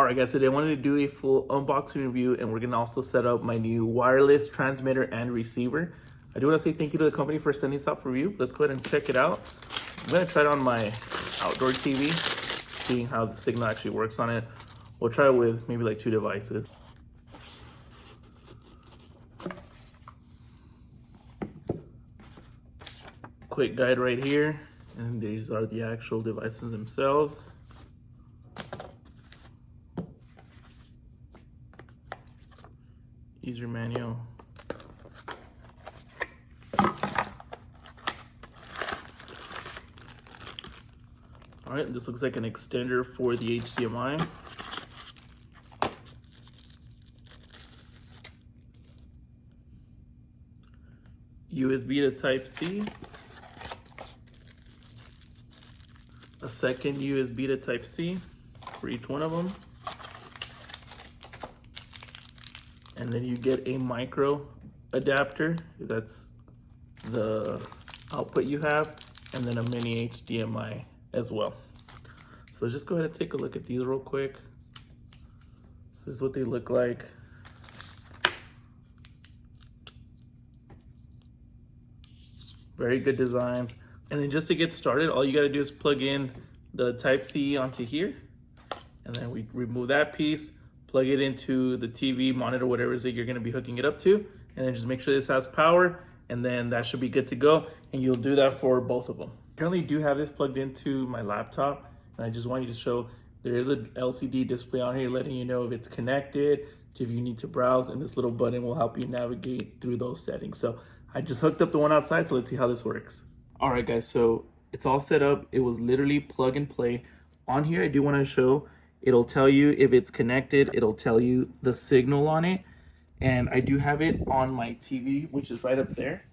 Alright guys, today I wanted to do a full unboxing review, and we're going to also set up my new wireless transmitter and receiver. I do want to say thank you to the company for sending this out for review. Let's go ahead and check it out. I'm going to try it on my outdoor TV, seeing how the signal actually works on it. We'll try it with maybe like 2 devices. Quick guide right here, and these are the actual devices themselves. User manual. All right, this looks like an extender for the HDMI. USB to Type-C. A second USB to Type-C for each one of them. And then you get a micro adapter, that's the output you have, and then a mini HDMI as well. So let's just go ahead and take a look at these real quick. This is what they look like. Very good designs. And then just to get started, all you gotta do is plug in the Type-C onto here, and then we remove that piece, plug it into the TV, monitor, whatever it is that you're gonna be hooking it up to, and then just make sure this has power, and then that should be good to go, and you'll do that for both of them. I currently do have this plugged into my laptop, and I just want you to show there is a LCD display on here letting you know if it's connected, to if you need to browse, and this little button will help you navigate through those settings. So I just hooked up the one outside, so let's see how this works. All right guys, so it's all set up. It was literally plug and play. On here, I do wanna show, it'll tell you if it's connected, it'll tell you the signal on it. And I do have it on my TV, which is right up there.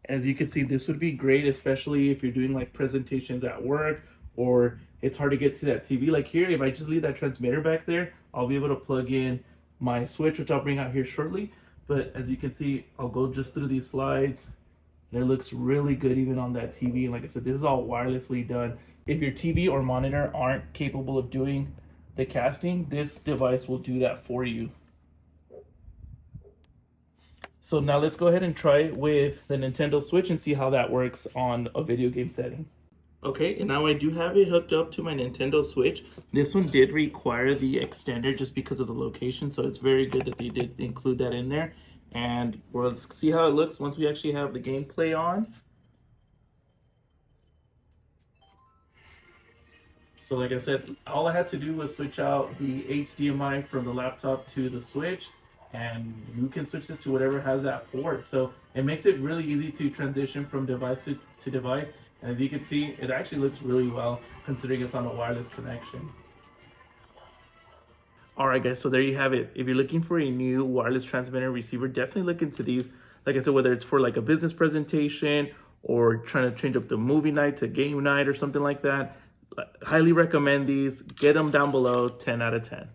As you can see, this would be great, especially if you're doing like presentations at work, or it's hard to get to that TV. Like here, if I just leave that transmitter back there, I'll be able to plug in my switch, which I'll bring out here shortly. But as you can see, I'll go just through these slides, and it looks really good even on that TV. And like I said, this is all wirelessly done. If your TV or monitor aren't capable of doing the casting, this device will do that for you. So now let's go ahead and try it with the Nintendo Switch and see how that works on a video game setting. Okay, and now I do have it hooked up to my Nintendo Switch. This one did require the extender just because of the location, so it's very good that they did include that in there. And we'll see how it looks once we actually have the gameplay on. So like I said, all I had to do was switch out the HDMI from the laptop to the Switch, and you can switch this to whatever has that port. So it makes it really easy to transition from device to device. And as you can see, it actually looks really well considering it's on a wireless connection. All right guys, so there you have it. If you're looking for a new wireless transmitter receiver, definitely look into these. Like I said, whether it's for like a business presentation or trying to change up the movie night to game night or something like that, highly recommend these. Get them down below, 10 out of 10.